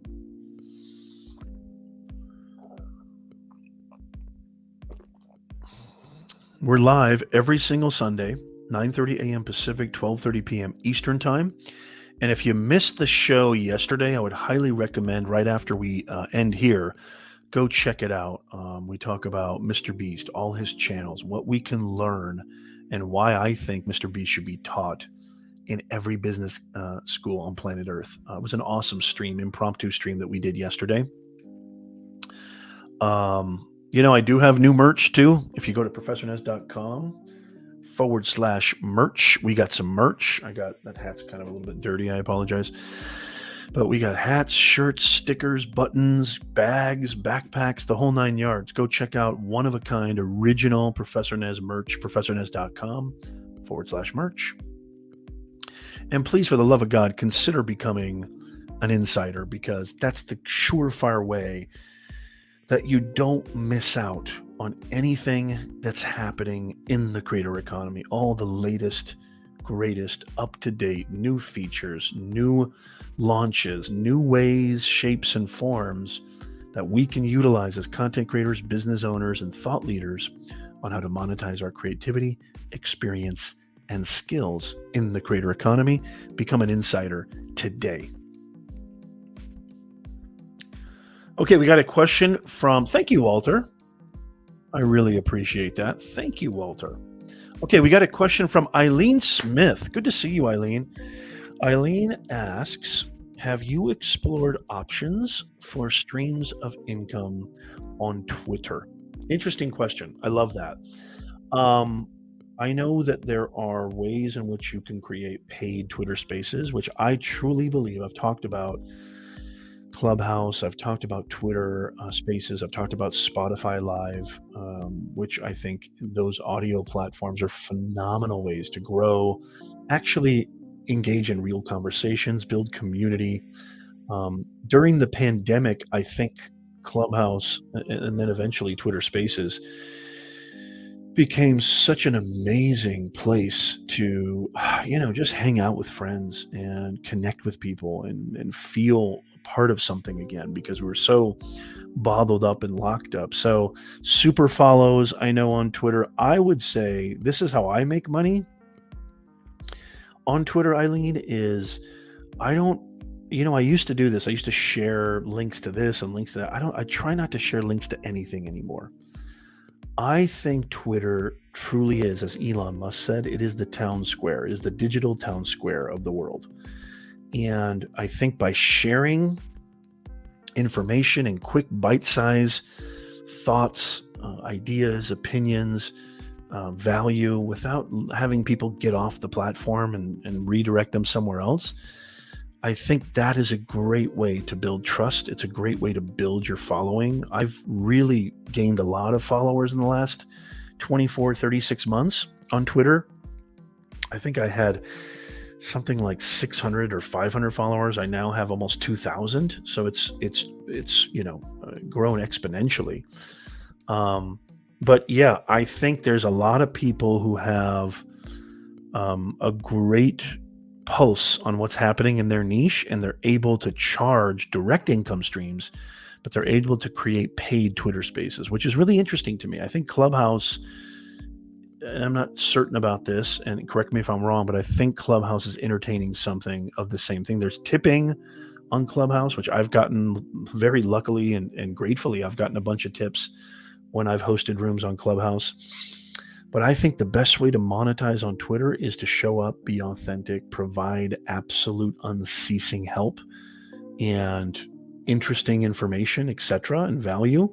We're live every single Sunday, 9:30 a.m. Pacific, 12:30 p.m. Eastern Time. And if you missed the show yesterday, I would highly recommend, right after we end here, go check it out. We talk about Mr. Beast, all his channels, what we can learn, and why I think Mr. Beast should be taught in every business school on planet Earth. It was an awesome stream, impromptu stream that we did yesterday. I do have new merch too. If you go to professornez.com/merch, we got some merch. That hat's kind of a little bit dirty. I apologize. But we got hats, shirts, stickers, buttons, bags, backpacks, the whole 9 yards. Go check out one-of-a-kind original Professor Nez merch, professornez.com/merch. And please, for the love of God, consider becoming an insider, because that's the surefire way that you don't miss out on anything that's happening in the creator economy. All the latest, greatest, up-to-date new features, new launches, new ways, shapes, and forms that we can utilize as content creators, business owners, and thought leaders on how to monetize our creativity, experience, and skills in the creator economy. Become an insider today. Okay, we got a question from, thank you, Walter. I really appreciate that. Thank you, Walter. Okay, we got a question from Eileen Smith. Good to see you, Eileen. Eileen asks, have you explored options for streams of income on Twitter? Interesting question. I love that. I know that there are ways in which you can create paid Twitter spaces, which I truly believe. I've talked about Clubhouse, I've talked about Twitter spaces, I've talked about Spotify Live, which I think those audio platforms are phenomenal ways to grow, actually engage in real conversations, build community. During the pandemic, I think Clubhouse and then eventually Twitter Spaces became such an amazing place to, just hang out with friends and connect with people and feel part of something again, because we were so bottled up and locked up. So super follows, I know, on Twitter. I would say this is how I make money on Twitter, Eileen, is I used to do this. I used to share links to this and links to that. I try not to share links to anything anymore. I think Twitter truly is, as Elon Musk said, it is the town square. It is the digital town square of the world. And I think by sharing information and quick bite-size thoughts, ideas, opinions, value without having people get off the platform and redirect them somewhere else. I think that is a great way to build trust. It's a great way to build your following. I've really gained a lot of followers in the last 24, 36 months on Twitter. I think I had something like 600 or 500 followers. I now have almost 2,000. So it's grown exponentially. But yeah, I think there's a lot of people who have a great pulse on what's happening in their niche, and they're able to charge direct income streams, but they're able to create paid Twitter spaces, which is really interesting to me. I think Clubhouse, and I'm not certain about this, and correct me if I'm wrong, but I think Clubhouse is entertaining something of the same thing. There's tipping on Clubhouse, which I've gotten very luckily and gratefully. I've gotten a bunch of tips when I've hosted rooms on Clubhouse. But I think the best way to monetize on Twitter is to show up, be authentic, provide absolute unceasing help and interesting information, etc., and value.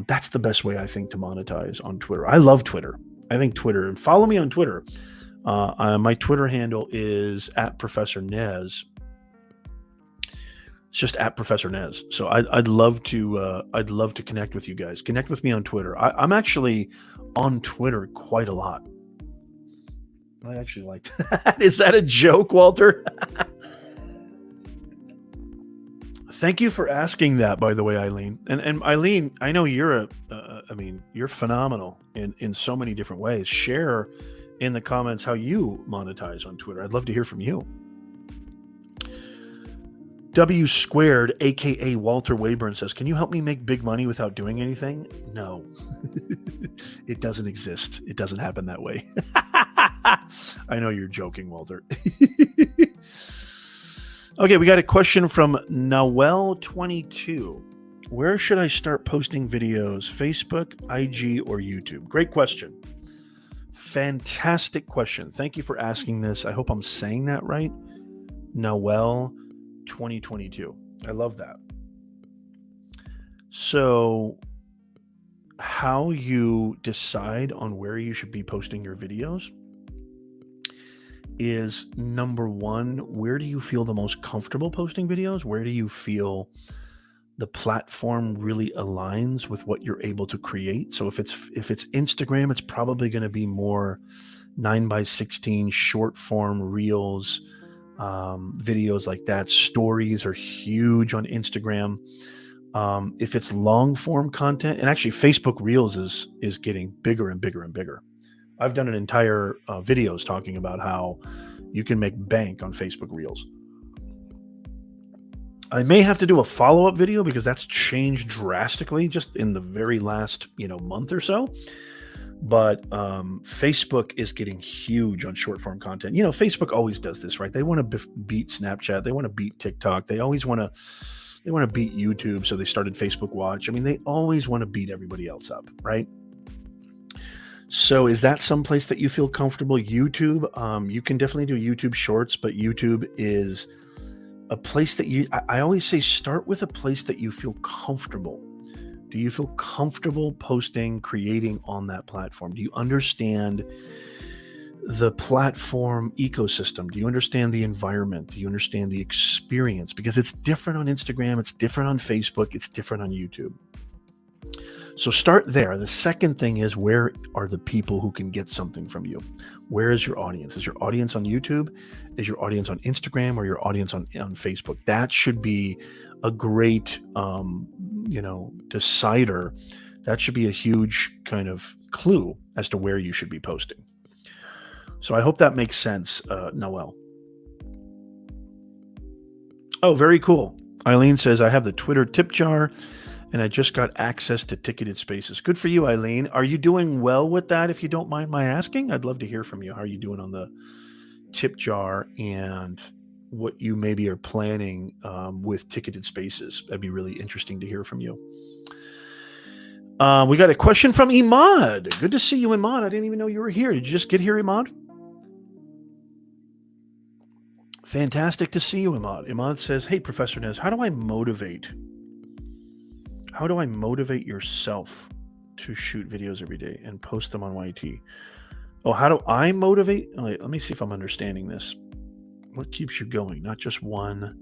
That's the best way, I think, to monetize on Twitter. I love Twitter. I think Twitter, and follow me on Twitter. My Twitter handle is @ProfessorNez. It's just @ProfessorNez. So I'd love to connect with you guys. Connect with me on Twitter. I'm actually on Twitter quite a lot. I actually like that. Is that a joke, Walter? Thank you for asking that, by the way, Eileen. And Eileen, I know you're you're phenomenal in so many different ways. Share in the comments how you monetize on Twitter. I'd love to hear from you. W squared, aka Walter Wayburn, says, "Can you help me make big money without doing anything?" No, it doesn't exist. It doesn't happen that way. I know you're joking, Walter. Okay, we got a question from Noel22. Where should I start posting videos? Facebook, IG, or YouTube? Great question. Fantastic question. Thank you for asking this. I hope I'm saying that right. Noel 2022. I love that. So how you decide on where you should be posting your videos is, number one, where do you feel the most comfortable posting videos? Where do you feel the platform really aligns with what you're able to create? So if it's Instagram, it's probably going to be more 9:16 short form reels, videos like that. Stories are huge on Instagram. If it's long form content, and actually Facebook Reels is getting bigger and bigger and bigger. I've done an entire videos talking about how you can make bank on Facebook Reels. I may have to do a follow-up video because that's changed drastically just in the very last month or so. But Facebook is getting huge on short form content. Facebook always does this, right? They want to beat Snapchat. They want to beat TikTok. They always want to beat YouTube. So they started Facebook Watch. I mean, they always want to beat everybody else up, right? So is that someplace that you feel comfortable? YouTube, you can definitely do YouTube Shorts, but YouTube is a place that I always say, start with a place that you feel comfortable. Do you feel comfortable posting, creating on that platform? Do you understand the platform ecosystem? Do you understand the environment? Do you understand the experience? Because it's different on Instagram, it's different on Facebook, it's different on YouTube. So start there. The second thing is, where are the people who can get something from you? Where is your audience? Is your audience on YouTube? Is your audience on Instagram, or your audience on Facebook? That should be a great, decider. That should be a huge kind of clue as to where you should be posting. So I hope that makes sense, Noel. Oh, very cool. Eileen says, I have the Twitter tip jar, and I just got access to ticketed spaces. Good for you, Eileen. Are you doing well with that, if you don't mind my asking? I'd love to hear from you. How are you doing on the tip jar and what you maybe are planning with ticketed spaces? That'd be really interesting to hear from you. We got a question from Imad. Good to see you, Imad. I didn't even know you were here. Did you just get here, Imad? Fantastic to see you, Imad. Imad says, hey, Professor Nez, how do I motivate yourself to shoot videos every day and post them on YT. Oh, how do I motivate? Wait, let me see if I'm understanding this. What keeps you going? Not just one,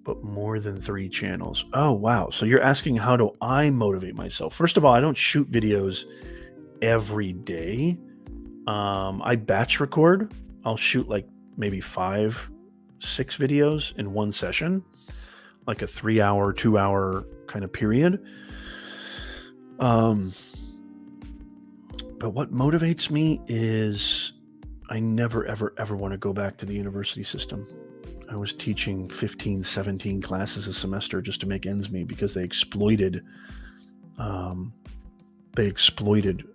but more than 3 channels. Oh, wow. So you're asking, how do I motivate myself? First of all, I don't shoot videos every day. I batch record. I'll shoot like maybe 5, 6 videos in one session, like a 3-hour, 2-hour kind of period. But what motivates me is I never, ever, ever want to go back to the university system. I was teaching 15, 17 classes a semester just to make ends meet because they exploited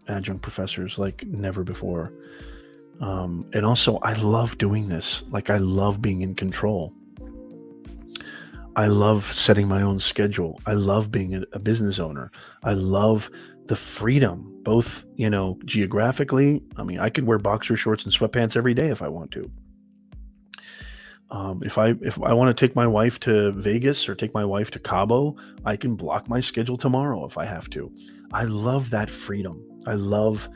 adjunct professors like never before. And also, I love doing this. Like, I love being in control. I love setting my own schedule. I love being a business owner. I love the freedom, both, geographically. I mean, I could wear boxer shorts and sweatpants every day if I want to. If I want to take my wife to Vegas or take my wife to Cabo, I can block my schedule tomorrow if I have to. I love that freedom. I love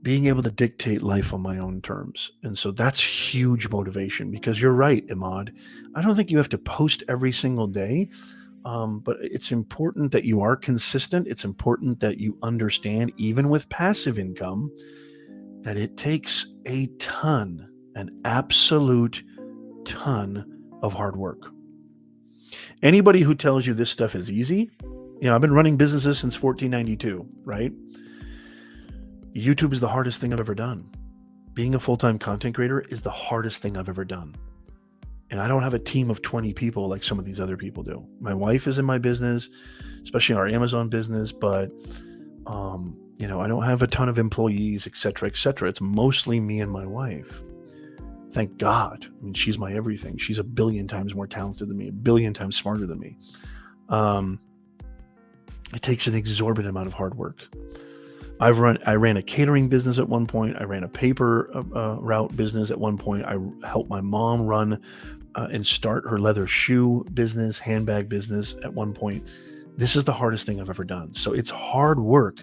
being able to dictate life on my own terms. And so that's huge motivation, because you're right, Imad. I don't think you have to post every single day, but it's important that you are consistent. It's important that you understand, even with passive income, that it takes a ton, an absolute ton of hard work. Anybody who tells you this stuff is easy, I've been running businesses since 1492, right? YouTube is the hardest thing I've ever done. Being a full-time content creator is the hardest thing I've ever done. And I don't have a team of 20 people like some of these other people do. My wife is in my business, especially our Amazon business, but I don't have a ton of employees, et cetera, et cetera. It's mostly me and my wife. Thank God. I mean, she's my everything. She's a billion times more talented than me, a billion times smarter than me. It takes an exorbitant amount of hard work. I ran a catering business at one point. I ran a paper route business at one point. I helped my mom run and start her leather shoe business, handbag business at one point. This is the hardest thing I've ever done. So it's hard work.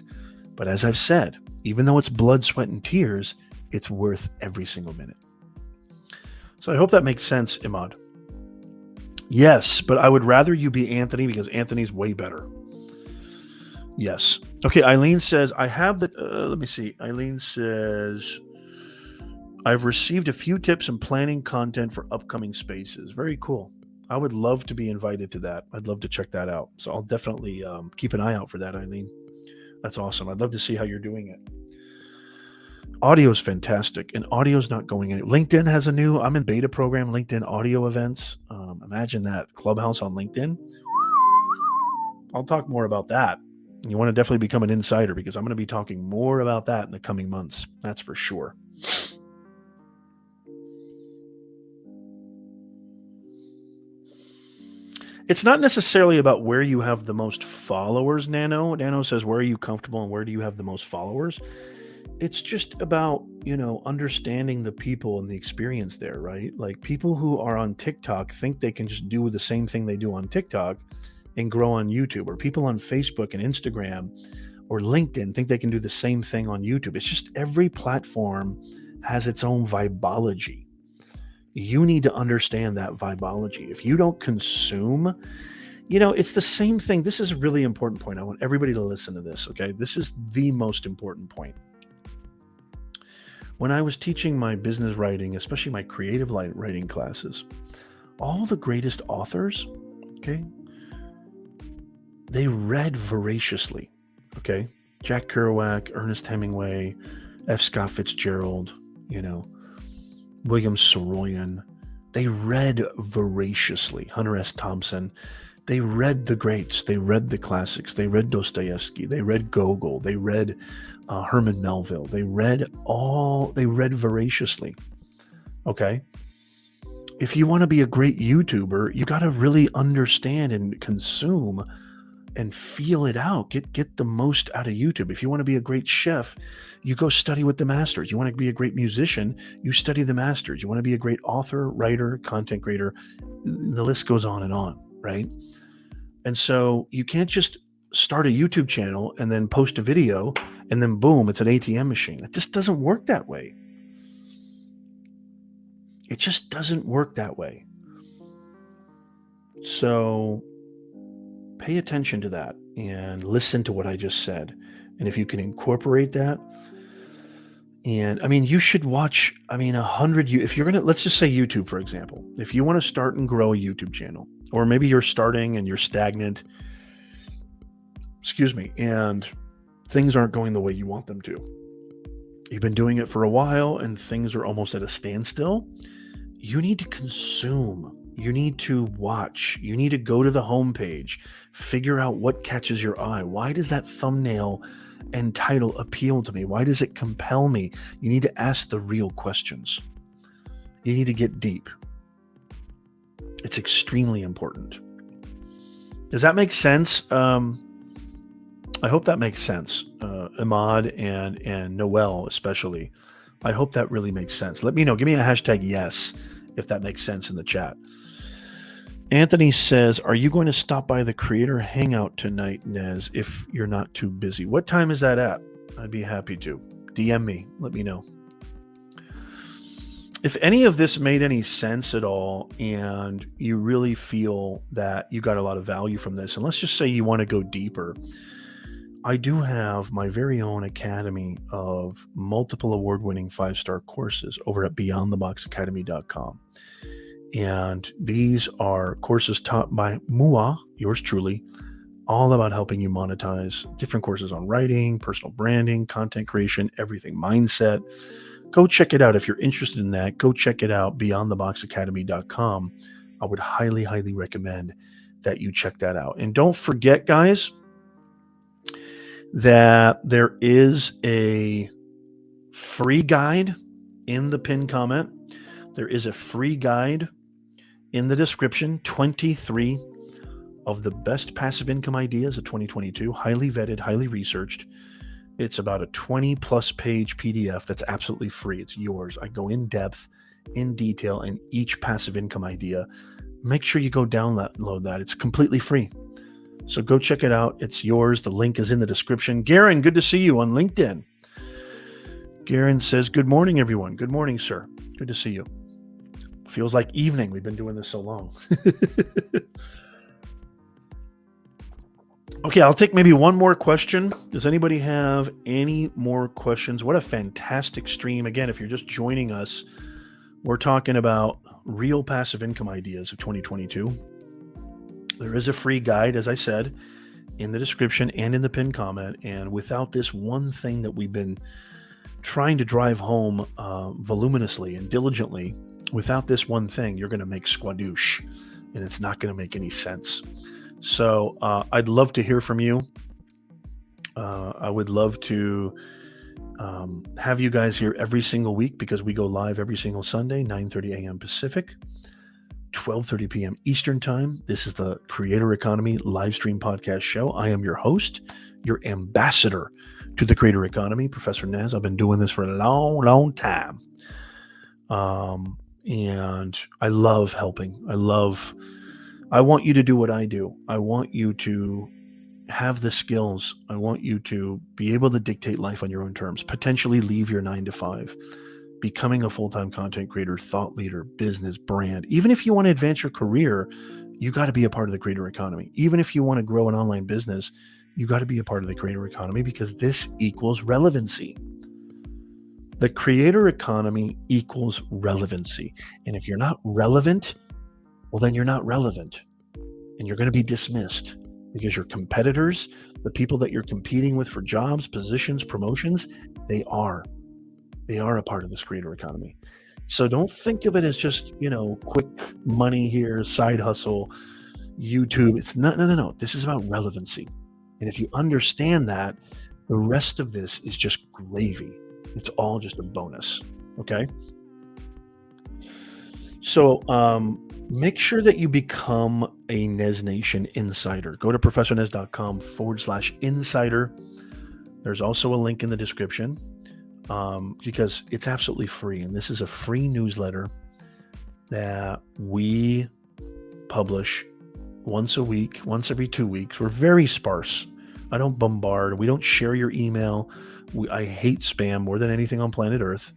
But as I've said, even though it's blood, sweat, and tears, it's worth every single minute. So I hope that makes sense, Imad. Yes, but I would rather you be Anthony, because Anthony's way better. Yes. Okay, Eileen says, I have the, let me see. Eileen says, I've received a few tips in planning content for upcoming spaces. Very cool. I would love to be invited to that. I'd love to check that out. So I'll definitely keep an eye out for that, Eileen. That's awesome. I'd love to see how you're doing it. Audio is fantastic, and audio is not going anywhere. LinkedIn has I'm in beta program, LinkedIn audio events. Imagine that. Clubhouse on LinkedIn. I'll talk more about that. You want to definitely become an insider, because I'm going to be talking more about that in the coming months. That's for sure. It's not necessarily about where you have the most followers, Nano. Nano says, where are you comfortable and where do you have the most followers? It's just about, understanding the people and the experience there, right? Like, people who are on TikTok think they can just do the same thing they do on TikTok and grow on YouTube, or people on Facebook and Instagram or LinkedIn think they can do the same thing on YouTube. It's just every platform has its own vibology. You need to understand that vibology. If you don't consume, it's the same thing. This is a really important point. I want everybody to listen to this, okay? This is the most important point. When I was teaching my business writing, especially my creative writing classes, all the greatest authors, okay, they read voraciously, okay? Jack Kerouac, Ernest Hemingway, F. Scott Fitzgerald, William Saroyan. They read voraciously. Hunter S. Thompson. They read the greats. They read the classics. They read Dostoevsky. They read Gogol. They read Herman Melville. They read voraciously, okay? If you want to be a great YouTuber, you got to really understand and consume and feel it out. Get the most out of YouTube. If you want to be a great chef, you go study with the masters. You want to be a great musician, you study the masters. You want to be a great author, writer, content creator, the list goes on and on, right? And so you can't just start a YouTube channel and then post a video and then boom, it's an ATM machine. It just doesn't work that way. It just doesn't work that way. So pay attention to that and listen to what I just said. And if you can incorporate that, and I mean, you should watch, 100, if you're going to, let's just say YouTube, for example, if you want to start and grow a YouTube channel, or maybe you're starting and you're stagnant, and things aren't going the way you want them to. You've been doing it for a while and things are almost at a standstill. You need to consume. You need to watch. You need to go to the homepage, figure out what catches your eye. Why does that thumbnail and title appeal to me? Why does it compel me? You need to ask the real questions. You need to get deep. It's extremely important. Does that make sense? I hope that makes sense. Ahmad and Noel especially. I hope that really makes sense. Let me know. Give me a hashtag yes if that makes sense in the chat. Anthony says, are you going to stop by the Creator Hangout tonight, Nez, if you're not too busy? What time is that at? I'd be happy to. DM me. Let me know. If any of this made any sense at all and you really feel that you got a lot of value from this, and let's just say you want to go deeper, I do have my very own academy of multiple award-winning 5-star courses over at beyondtheboxacademy.com. And these are courses taught by Mua, yours truly, all about helping you monetize. Different courses on writing, personal branding, content creation, everything, mindset. Go check it out. If you're interested in that, go check it out, beyondtheboxacademy.com. I would highly, highly recommend that you check that out. And don't forget, guys, that there is a free guide in the pinned comment. There is a free guide in the description, 23 of the best passive income ideas of 2022, highly vetted, highly researched. It's about a 20-plus page PDF that's absolutely free. It's yours. I go in depth, in detail, in each passive income idea. Make sure you go download that. It's completely free. So go check it out. It's yours. The link is in the description. Garen, good to see you on LinkedIn. Garen says, good morning, everyone. Good morning, sir. Good to see you. Feels like evening. We've been doing this so long. Okay, I'll take maybe one more question. Does anybody have any more questions? What a fantastic stream. Again, if you're just joining us, we're talking about real passive income ideas of 2022. There is a free guide, as I said, in the description and in the pinned comment. And without this one thing that we've been trying to drive home voluminously and diligently, without this one thing, you're going to make squadoosh, and it's not going to make any sense. So I'd love to hear from you. I would love to have you guys here every single week, because we go live every single Sunday, 9:30 a.m. Pacific, 12:30 p.m. Eastern Time. This is the Creator Economy live stream podcast show. I am your host, your ambassador to the Creator Economy, Professor Nez. I've been doing this for a long, long time. And I love helping. I want you to do what I do. I want you to have the skills. I want you to be able to dictate life on your own terms, potentially leave your 9-to-5, becoming a full-time content creator, thought leader, business, brand. Even if you want to advance your career, you got to be a part of the Creator Economy. Even if you want to grow an online business, you got to be a part of the Creator Economy, because this equals relevancy. The Creator Economy equals relevancy. And if you're not relevant, well, then you're not relevant, and you're going to be dismissed, because your competitors, the people that you're competing with for jobs, positions, promotions, they are a part of this Creator Economy. So don't think of it as just, quick money here, side hustle, YouTube. It's not, no. This is about relevancy. And if you understand that, the rest of this is just gravy. It's all just a bonus. Okay. So, make sure that you become a Nez Nation insider. Go to ProfessorNez.com/insider. There's also a link in the description, because it's absolutely free. And this is a free newsletter that we publish once a week, once every 2 weeks. We're very sparse. I don't bombard. We don't share your email. I hate spam more than anything on planet Earth.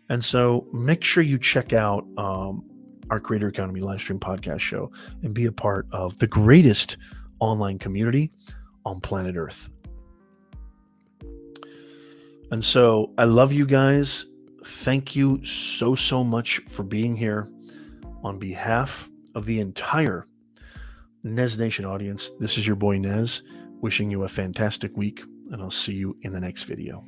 And so make sure you check out our Creator Economy Livestream podcast show and be a part of the greatest online community on planet Earth. And so I love you guys. Thank you so much for being here. On behalf of the entire Nez Nation audience, this is your boy Nez, wishing you a fantastic week, and I'll see you in the next video.